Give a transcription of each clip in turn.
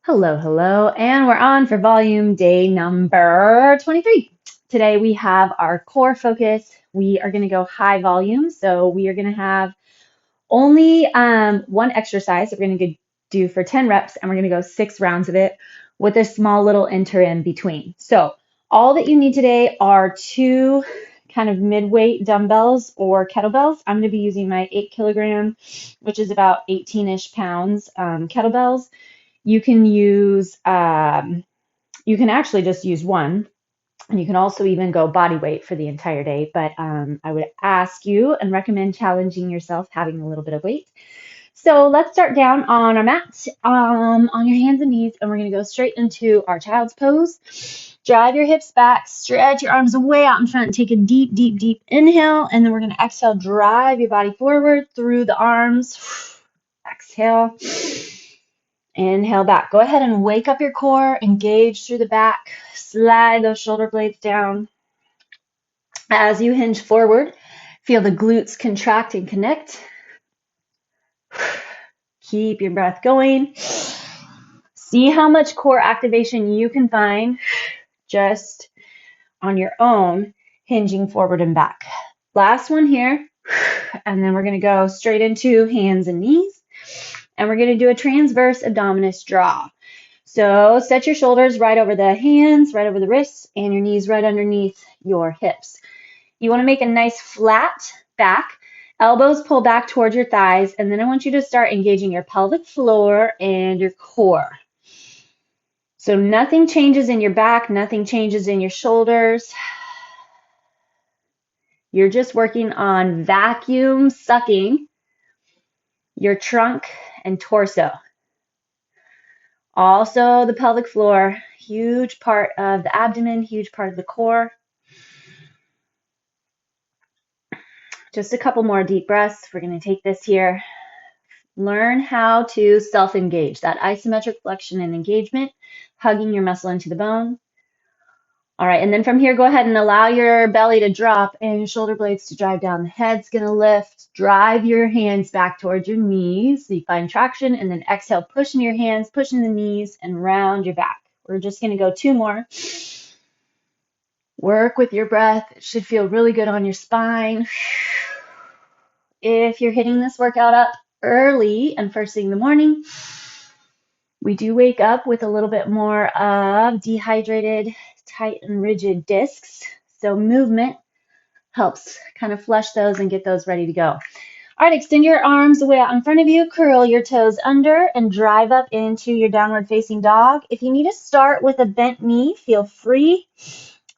Hello, hello, and we're on for volume day number 23. Today we have our core focus. We are going to go high volume, so we are going to have only one exercise that we're going to do for 10 reps, and we're going to go 6 rounds of it with a small little interim between. So all that you need today are 2 kind of mid-weight dumbbells or kettlebells. I'm going to be using my 8 kilogram, which is about 18-ish pounds, kettlebells. You can use, you can actually just use one, and you can also even go body weight for the entire day. But I would ask you and recommend challenging yourself, having a little bit of weight. So let's start down on our mat, on your hands and knees, and we're going to go straight into our child's pose. Drive your hips back, stretch your arms way out in front, take a deep, deep, deep inhale, and then we're going to exhale, drive your body forward through the arms. Exhale. Inhale back. Go ahead and wake up your core, engage through the back, slide those shoulder blades down. As you hinge forward, feel the glutes contract and connect. Keep your breath going. See how much core activation you can find just on your own, hinging forward and back. Last one here, and then we're going to go straight into hands and knees. And we're going to do a transverse abdominis draw. So set your shoulders right over the hands, right over the wrists, and your knees right underneath your hips. You want to make a nice flat back. Elbows pull back towards your thighs, and then I want you to start engaging your pelvic floor and your core. So nothing changes in your back, nothing changes in your shoulders. You're just working on vacuum sucking your trunk and torso. Also the pelvic floor, huge part of the abdomen, huge part of the core. Just a couple more deep breaths. We're going to take this here. Learn how to self-engage, that isometric flexion and engagement, hugging your muscle into the bone. All right, and then from here, go ahead and allow your belly to drop and your shoulder blades to drive down. The head's going to lift. Drive your hands back towards your knees so you find traction, and then exhale, pushing your hands, pushing the knees, and round your back. We're just going to go 2 more. Work with your breath. It should feel really good on your spine. If you're hitting this workout up early and first thing in the morning, we do wake up with a little bit more of dehydrated, tight and rigid discs. So movement helps kind of flush those and get those ready to go. All right, extend your arms way out in front of you, curl your toes under, and drive up into your downward facing dog. If you need to start with a bent knee, feel free.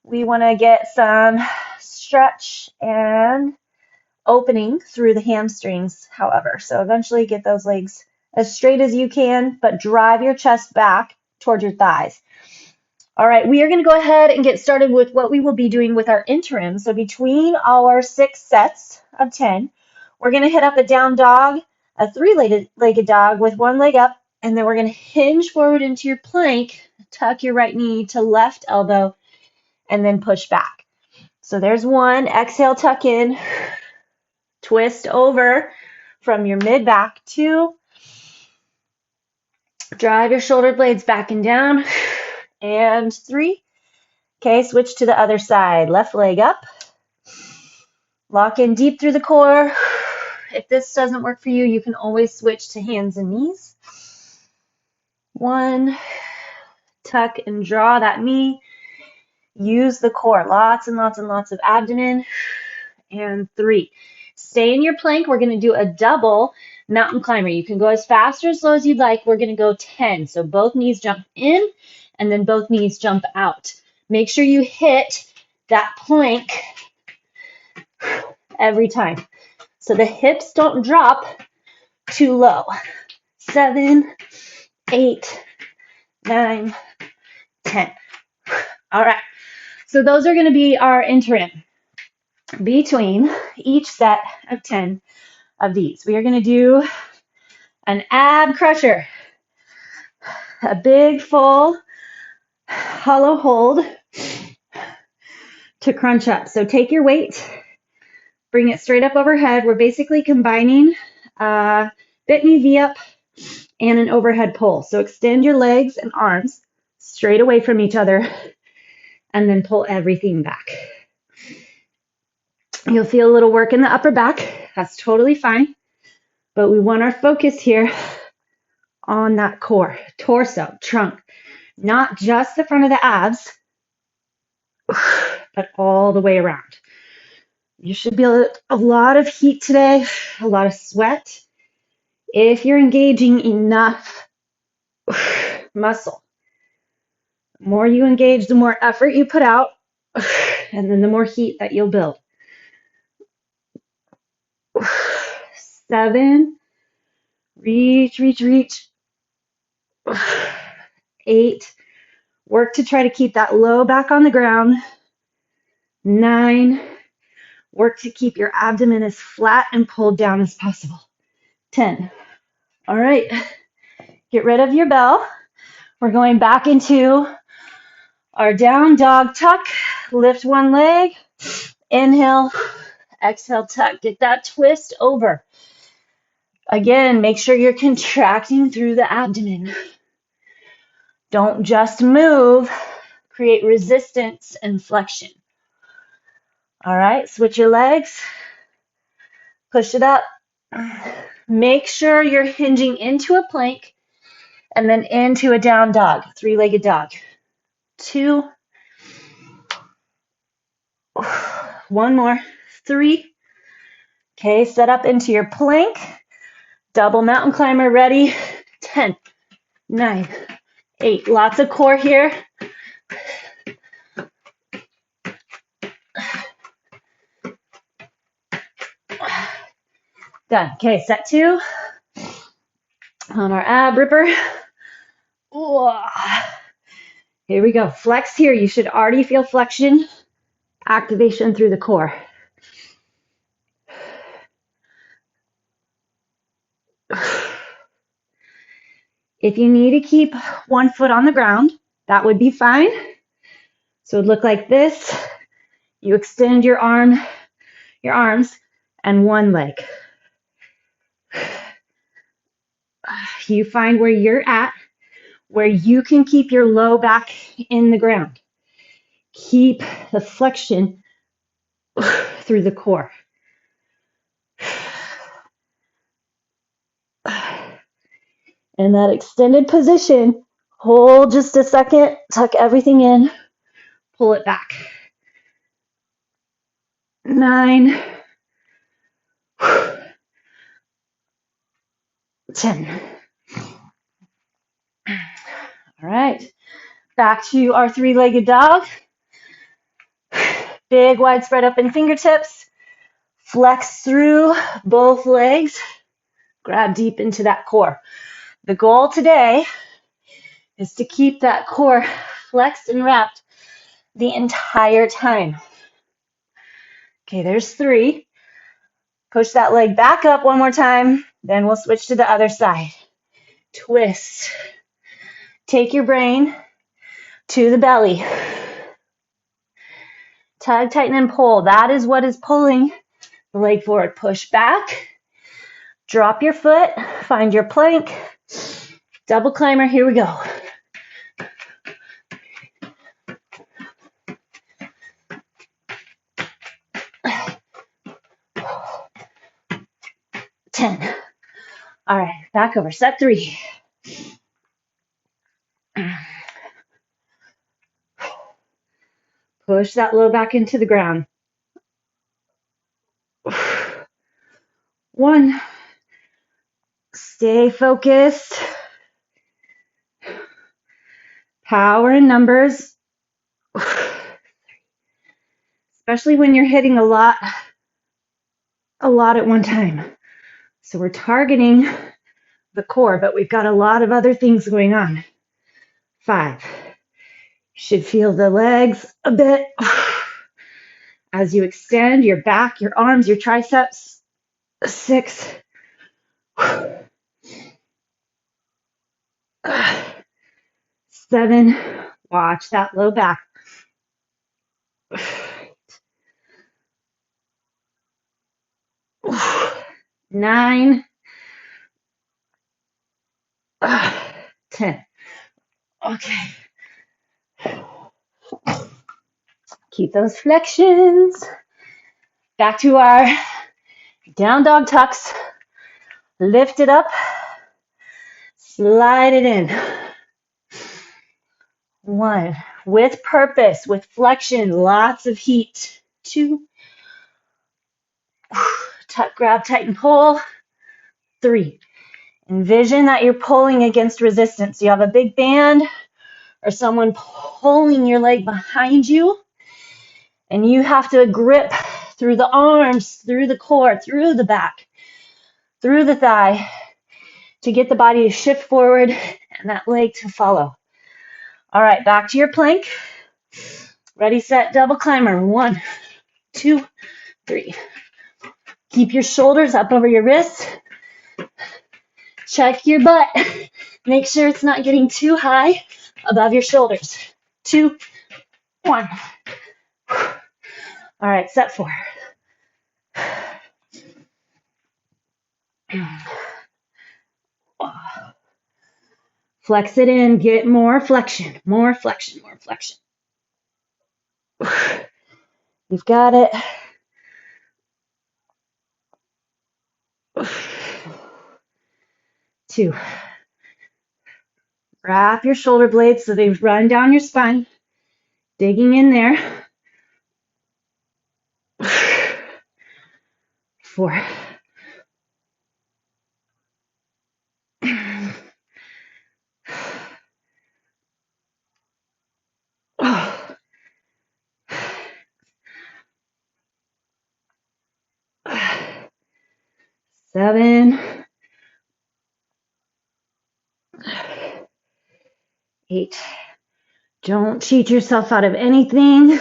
We want to get some stretch and opening through the hamstrings, however. So eventually get those legs as straight as you can, but drive your chest back towards your thighs. All right, we are going to go ahead and get started with what we will be doing with our interim. So between our 6 sets of 10, we're going to hit up a down dog, a 3-legged dog with 1 leg up, and then we're going to hinge forward into your plank, tuck your right knee to left elbow, and then push back. So there's 1. Exhale, tuck in, twist over from your mid back. 2. Drive your shoulder blades back and down. And 3. Okay, switch to the other side. Left leg up. Lock in deep through the core. If this doesn't work for you, you can always switch to hands and knees. 1. Tuck and draw that knee. Use the core. Lots and lots and lots of abdomen. And 3. Stay in your plank. We're going to do a double mountain climber. You can go as fast or as slow as you'd like. We're going to go 10. So both knees jump in and then both knees jump out. Make sure you hit that plank every time, so the hips don't drop too low. 7, 8, 9, 10. All right, so those are going to be our interim between each set of 10 of these. We are going to do an ab crusher, a big full hollow hold to crunch up. So take your weight, bring it straight up overhead. We're basically combining bent knee V up and an overhead pull. So extend your legs and arms straight away from each other and then pull everything back. You'll feel a little work in the upper back. That's totally fine. But we want our focus here on that core, torso, trunk, not just the front of the abs, but all the way around. You should be a lot of heat today, a lot of sweat. If you're engaging enough muscle, the more you engage, the more effort you put out, and then the more heat that you'll build. 7, reach, reach, reach. 8, work to try to keep that low back on the ground. 9, work to keep your abdomen as flat and pulled down as possible. 10. All right, get rid of your bell. We're going back into our down dog tuck. Lift one leg, inhale, exhale, tuck. Get that twist over. Again, make sure you're contracting through the abdomen. Don't just move, create resistance and flexion. All right, switch your legs, push it up. Make sure you're hinging into a plank and then into a down dog, 3-legged dog. 2, 1 more, 3. Okay, set up into your plank. Double mountain climber ready. 10, 9, 8. Lots of core here. Done. Okay, set 2 on our ab ripper. Here we go. Flex here. You should already feel flexion, activation through the core. If you need to keep one foot on the ground, that would be fine. So it would look like this. You extend your arms, and one leg. You find where you're at, where you can keep your low back in the ground. Keep the flexion through the core. In that extended position, hold just a second, tuck everything in, pull it back. 9, 10. All right, back to our 3-legged dog. Big wide spread up in fingertips. Flex through both legs. Grab deep into that core. The goal today is to keep that core flexed and wrapped the entire time. Okay, there's 3. Push that leg back up one more time. Then we'll switch to the other side. Twist. Take your brain to the belly. Tug, tighten, and pull. That is what is pulling the leg forward. Push back. Drop your foot. Find your plank. Double climber. Here we go. Ten. All right, back over. Set 3. Push that low back into the ground. 1. Stay focused. Power in numbers. Especially when you're hitting a lot at one time. So we're targeting the core, but we've got a lot of other things going on. 5. You should feel the legs a bit as you extend your back, your arms, your triceps. 6. 7. Watch that low back. 9. 10. Okay. Keep those flexions. Back to our down dog tucks. Lift it up. Slide it in. 1. With purpose, with flexion, lots of heat. 2. Tuck, grab, tighten, pull. 3. Envision that you're pulling against resistance. You have a big band or someone pulling your leg behind you, and you have to grip through the arms, through the core, through the back, through the thigh to get the body to shift forward and that leg to follow. All right, back to your plank. Ready, set, double climber. 1, 2, 3. Keep your shoulders up over your wrists. Check your butt. Make sure it's not getting too high above your shoulders. 2, 1. All right, set 4. Flex it in, get more flexion, more flexion, more flexion. You've got it. 2. Wrap your shoulder blades so they run down your spine, digging in there. 4. 7. 8. Don't cheat yourself out of anything.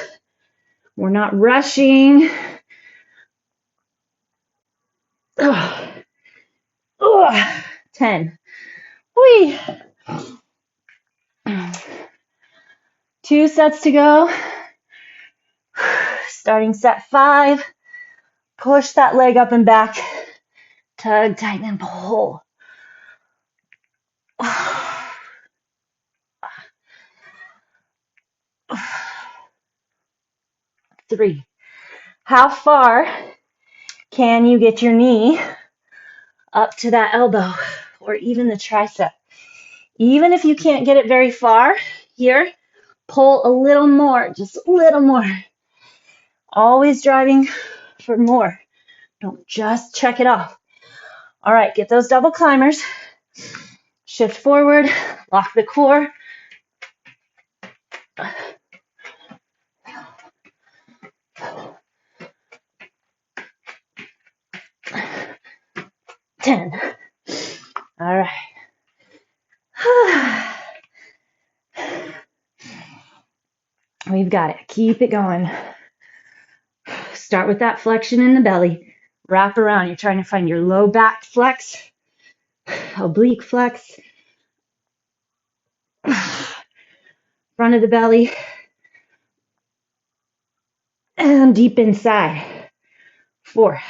We're not rushing. 10. Whee. 2 sets to go. Starting set 5. Push that leg up and back. Tug, tighten, and pull. 3. How far can you get your knee up to that elbow or even the tricep? Even if you can't get it very far here, pull a little more, just a little more. Always driving for more. Don't just check it off. All right, get those double climbers. Shift forward, lock the core. 10. All right. We've got it. Keep it going. Start with that flexion in the belly. Wrap around. You're trying to find your low back flex, oblique flex, front of the belly, and deep inside. 4.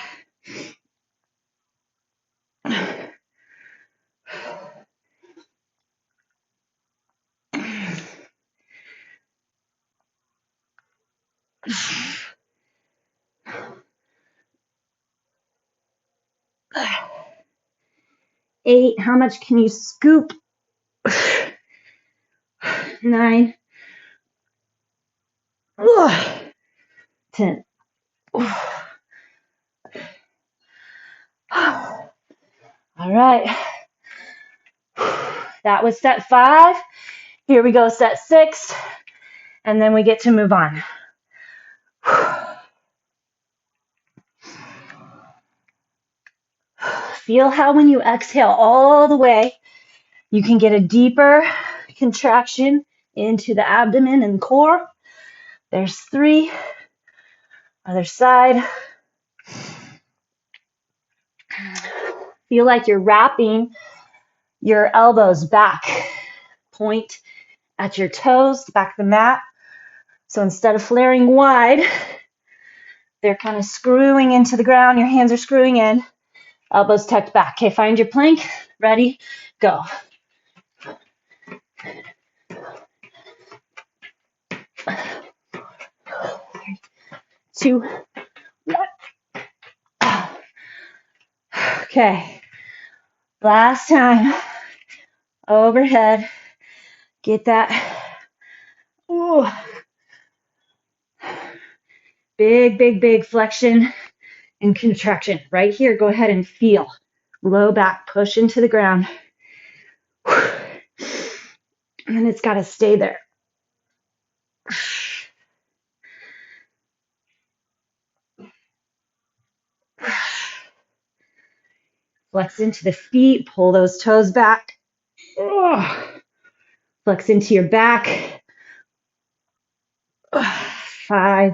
8. How much can you scoop? 9. 10. All right. That was set 5. Here we go, set 6. And then we get to move on. Feel how when you exhale all the way, you can get a deeper contraction into the abdomen and core. There's 3. Other side. Feel like you're wrapping your elbows back. Point at your toes, back the mat. So instead of flaring wide, they're kind of screwing into the ground. Your hands are screwing in. Elbows tucked back. Okay, find your plank. Ready? Go. 2, 1. Okay. Last time. Overhead. Get that. Ooh. Big, big, big flexion and contraction. Right here, go ahead and feel. Low back, push into the ground. And it's got to stay there. Flex into the feet, pull those toes back. Flex into your back. 5.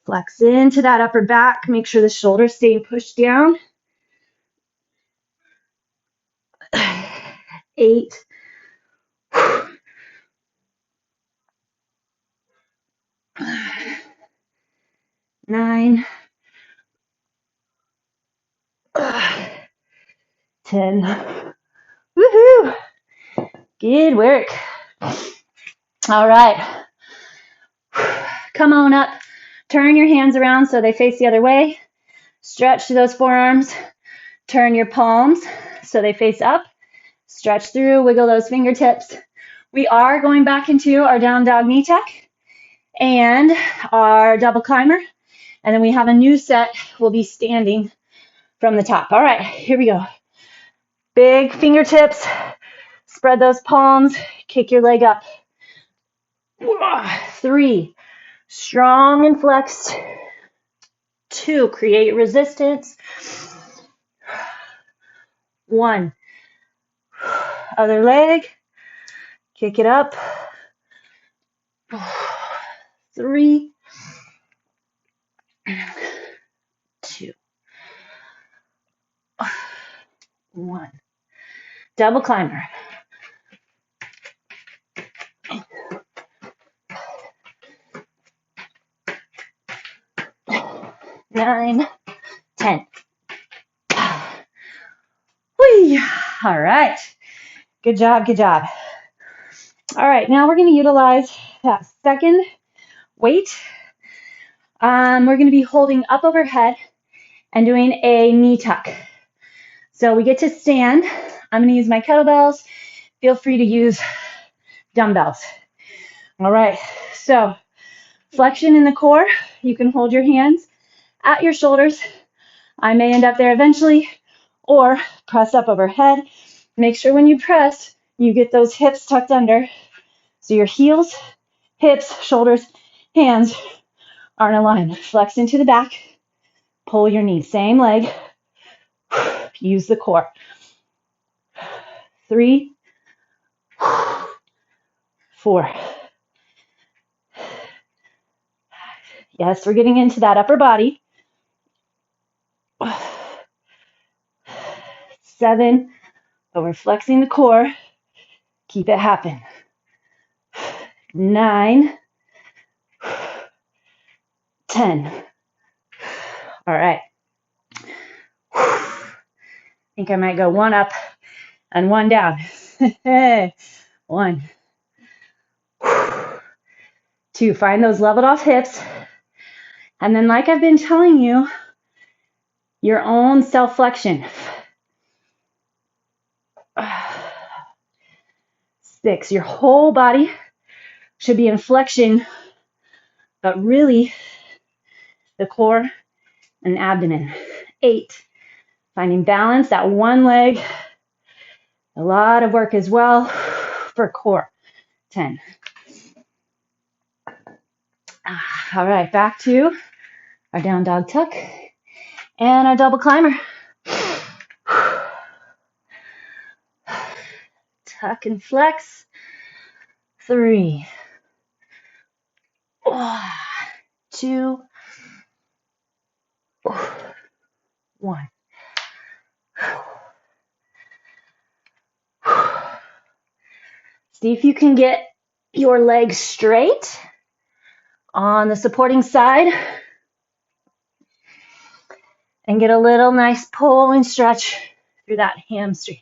Flex into that upper back. Make sure the shoulders stay pushed down. 8. 9. 10. Woohoo! Good work. All right. Come on up. Turn your hands around so they face the other way. Stretch through those forearms. Turn your palms so they face up. Stretch through, wiggle those fingertips. We are going back into our down dog knee tuck and our double climber. And then we have a new set. We'll be standing from the top. All right, here we go. Big fingertips. Spread those palms. Kick your leg up. 3. Strong and flexed. 2. Create resistance. 1. Other leg. Kick it up. 3. 2. 1. Double climber. 9, 10. Whee! All right. Good job, good job. All right, now we're going to utilize that second weight. We're going to be holding up overhead and doing a knee tuck. So we get to stand. I'm going to use my kettlebells. Feel free to use dumbbells. All right, so flexion in the core. You can hold your hands at your shoulders. I may end up there eventually, or press up overhead. Make sure when you press, you get those hips tucked under. So your heels, hips, shoulders, hands are in a line. Flex into the back. Pull your knees. Same leg. Use the core. 3, 4. Yes, we're getting into that upper body. 7. But we're flexing the core. Keep it happen. 9. 10. All right. I think I might go 1 up and 1 down. 1. 2. Find those leveled off hips. And then, like I've been telling you, your own self-flexion. 6. Your whole body should be in flexion, but really the core and abdomen. 8. Finding balance, that one leg. A lot of work as well for core. 10. All right, back to our down dog tuck and our double climber. Tuck and flex. 3. 2. 1. See if you can get your legs straight on the supporting side and get a little nice pull and stretch through that hamstring.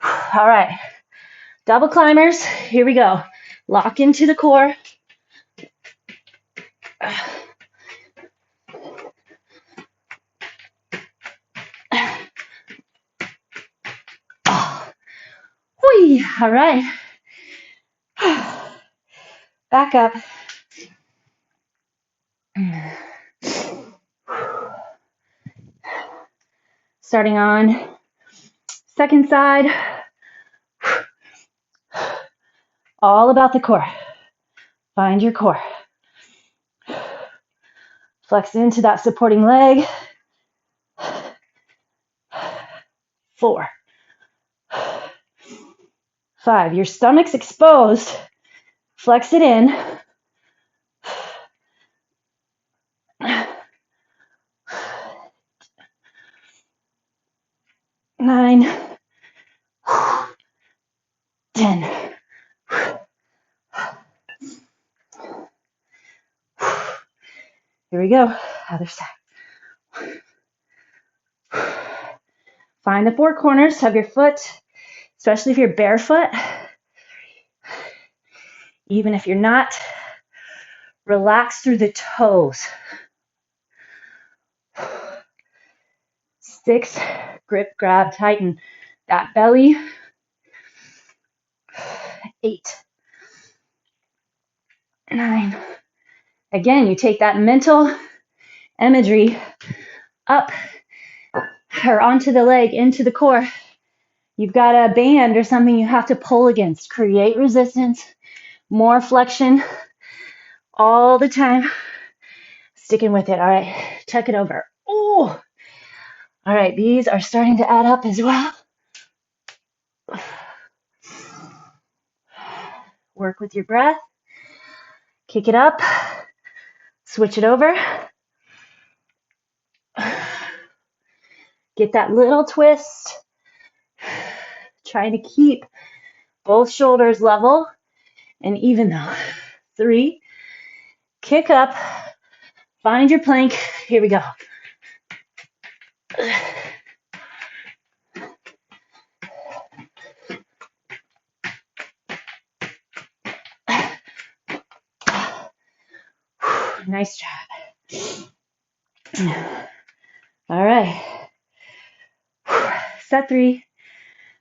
All right, Double climbers. Here we go. Lock into the core. Whee! All right. Back up. Starting on second side. All about the core. Find your core. Flex into that supporting leg. 4, 5. Your stomach's exposed. Flex it in. 9, 10. Here we go. Other side. Find the 4 corners of your foot, especially if you're barefoot. Even if you're not, relax through the toes. 6, grip, grab, tighten that belly. 8, 9. Again, you take that mental imagery up or onto the leg, into the core. You've got a band or something you have to pull against. Create resistance, more flexion all the time. Sticking with it. All right, check it over. Oh, all right, these are starting to add up as well. Work with your breath. Kick it up. Switch it over. Get that little twist. Trying to keep both shoulders level and even though. 3, kick up, find your plank. Here we go. Nice job. All right. Set 3.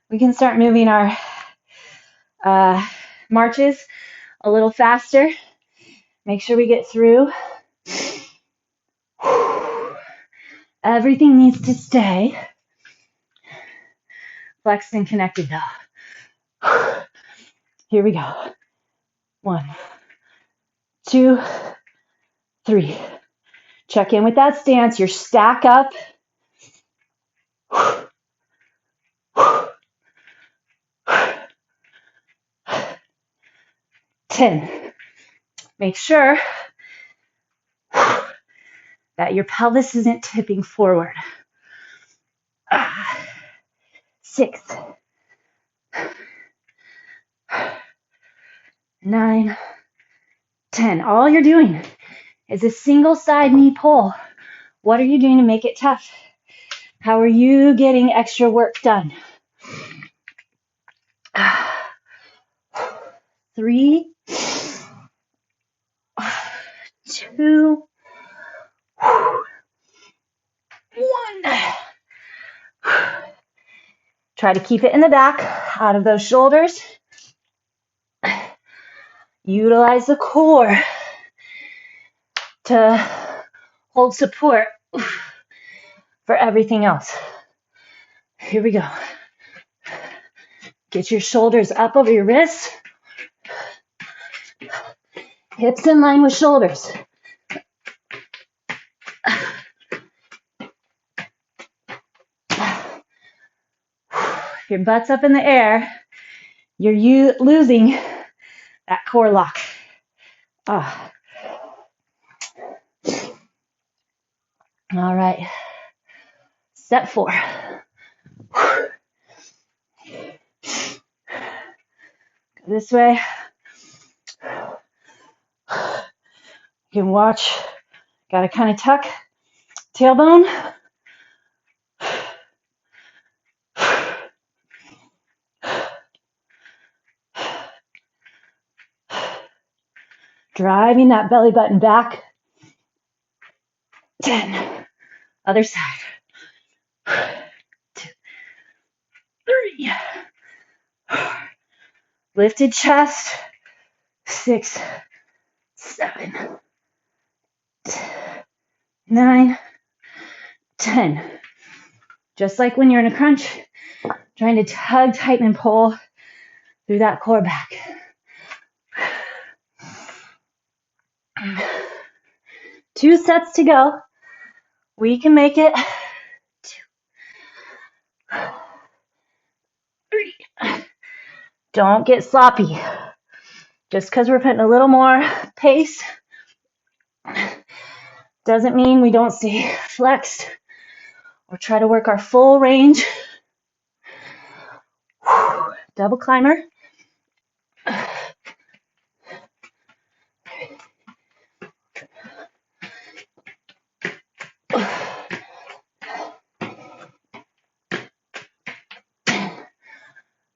We can start moving our marches a little faster. Make sure we get through. Everything needs to stay flexed and connected though. Here we go. 1, 2, 3. Check in with that stance. Your stack up. 10. Make sure that your pelvis isn't tipping forward. 6, 9, 10. All you're doing is a single side knee pull. What are you doing to make it tough? How are you getting extra work done? 3, 2, 1. Try to keep it in the back, out of those shoulders. Utilize the core to hold support for everything else. Here we go. Get your shoulders up over your wrists. Hips in line with shoulders. If your butt's up in the air, you're losing that core lock. All right. Step 4. Go this way. You can watch. Got to kind of tuck tailbone. Driving that belly button back. 10. Other side. 2, 3. Lifted chest. 6, 7, 9, 10. Just like when you're in a crunch, trying to tug, tighten, and pull through that core back. 2 sets to go. We can make it. 2, 3. Don't get sloppy. Just because we're putting a little more pace doesn't mean we don't stay flexed or try to work our full range. Double climber.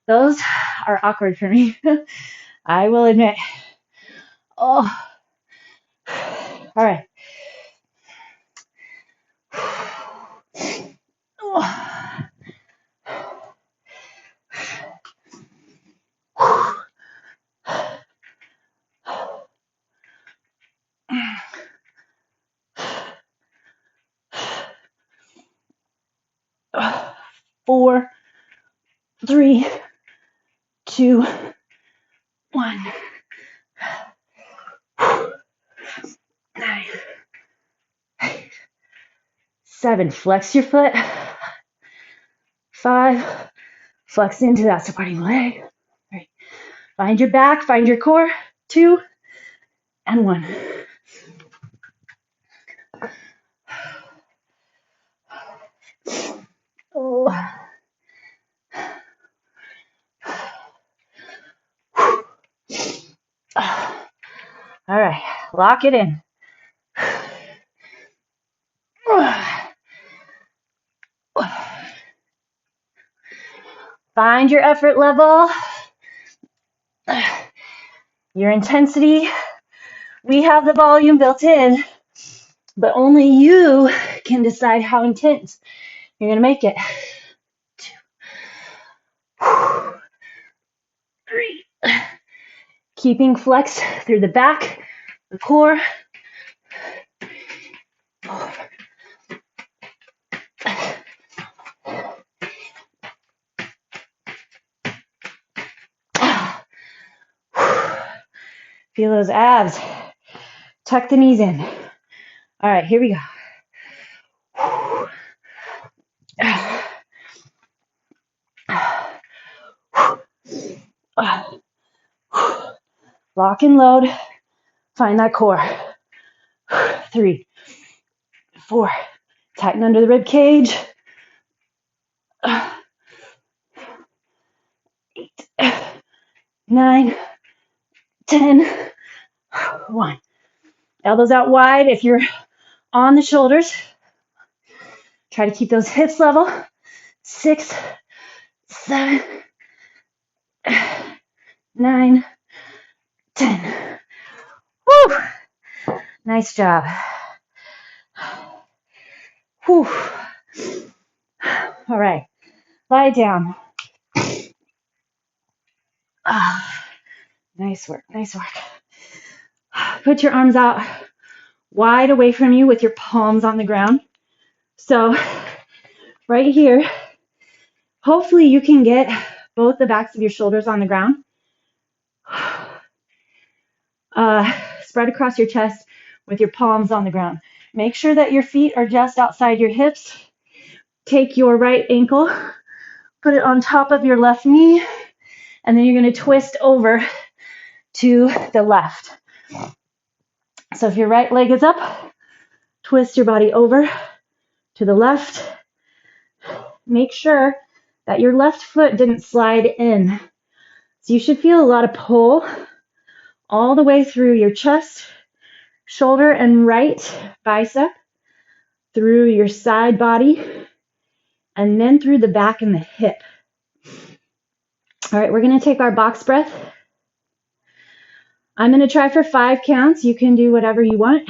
Those are awkward for me. I will admit. Oh. All right. Oh. 4, 3, 2, 1. 9, 8, 7. Flex your foot. 5. Flex into that supporting leg. 3. Find your back. Find your core. 2 and 1. Oh. All right, lock it in. Find your effort level, your intensity. We have the volume built in, but only you can decide how intense you're going to make it. 2, 3. Keeping flex through the back, the core. 4. Feel those abs. Tuck the knees in. All right, here we go. Lock and load. Find that core. 3, 4. Tighten under the rib cage. 8, 9, 10. 1. Elbows out wide. If you're on the shoulders, try to keep those hips level. 6, 7, 9, 10. Woo! Nice job. Whew. All right, lie down. Nice work, nice work. Put your arms out wide away from you with your palms on the ground. So right here, hopefully you can get both the backs of your shoulders on the ground. Spread across your chest with your palms on the ground. Make sure that your feet are just outside your hips. Take your right ankle, put it on top of your left knee, and then you're going to twist over to the left. So if your right leg is up, twist your body over to the left. Make sure that your left foot didn't slide in. So you should feel a lot of pull all the way through your chest, shoulder, and right bicep, through your side body, and then through the back and the hip. All right, we're going to take our box breath. I'm going to try for 5 counts. You can do whatever you want.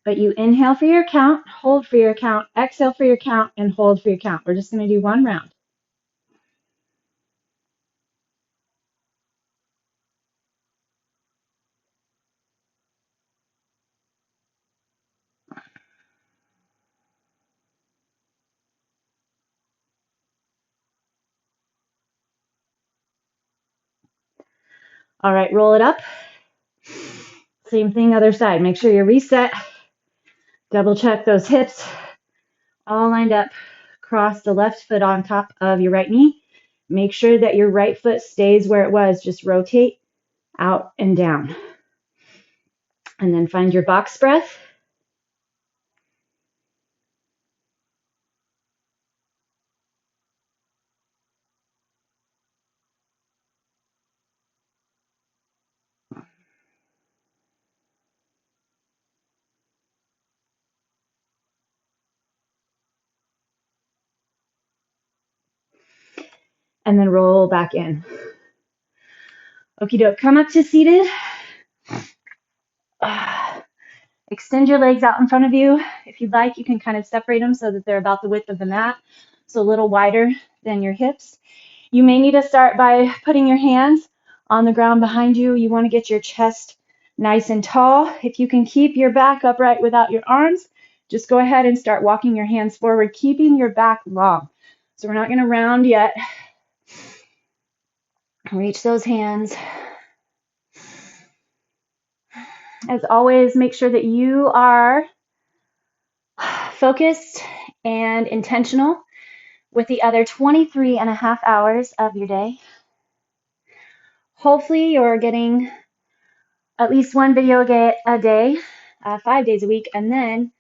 But you inhale for your count, hold for your count, exhale for your count, and hold for your count. We're just going to do 1 round. All right, roll it up. Same thing, other side. Make sure you're reset. Double check those hips. All lined up. Cross the left foot on top of your right knee. Make sure that your right foot stays where it was. Just rotate out and down. And then find your box breath. And then roll back in. Okie doke. Come up to seated. Extend your legs out in front of you. If you'd like, you can kind of separate them so that they're about the width of the mat, so a little wider than your hips. You may need to start by putting your hands on the ground behind you. You want to get your chest nice and tall. If you can keep your back upright without your arms, just go ahead and start walking your hands forward, keeping your back long. So we're not going to round yet. Reach those hands. As always, make sure that you are focused and intentional with the other 23 and a half hours of your day. Hopefully you're getting at least 1 video a day, 5 days a week, and then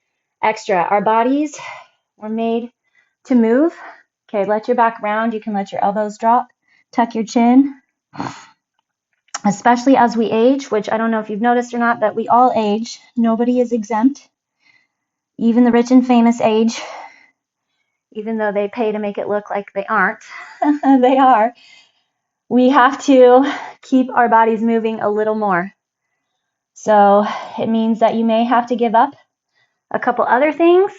extra. Our bodies were made to move. Okay, let your back round. You can let your elbows drop. Tuck your chin. Especially as we age, which I don't know if you've noticed or not, but we all age. Nobody is exempt. Even the rich and famous age, even though they pay to make it look like they aren't. They are. We have to keep our bodies moving a little more. So it means that you may have to give up a couple other things,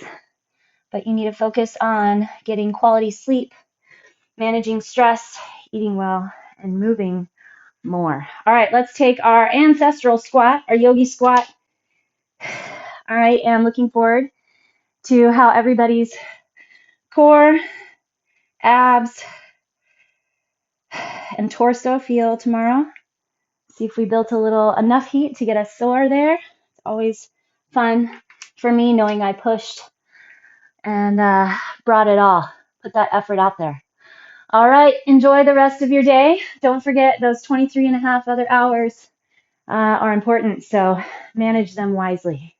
but you need to focus on getting quality sleep, managing stress, eating well, and moving more. All right, let's take our ancestral squat, our yogi squat. All right, and I'm looking forward to how everybody's core, abs, and torso feel tomorrow. See if we built enough heat to get us sore there. It's always fun for me knowing I pushed and brought it all, put that effort out there. All right, enjoy the rest of your day. Don't forget those 23 and a half other hours are important, so manage them wisely.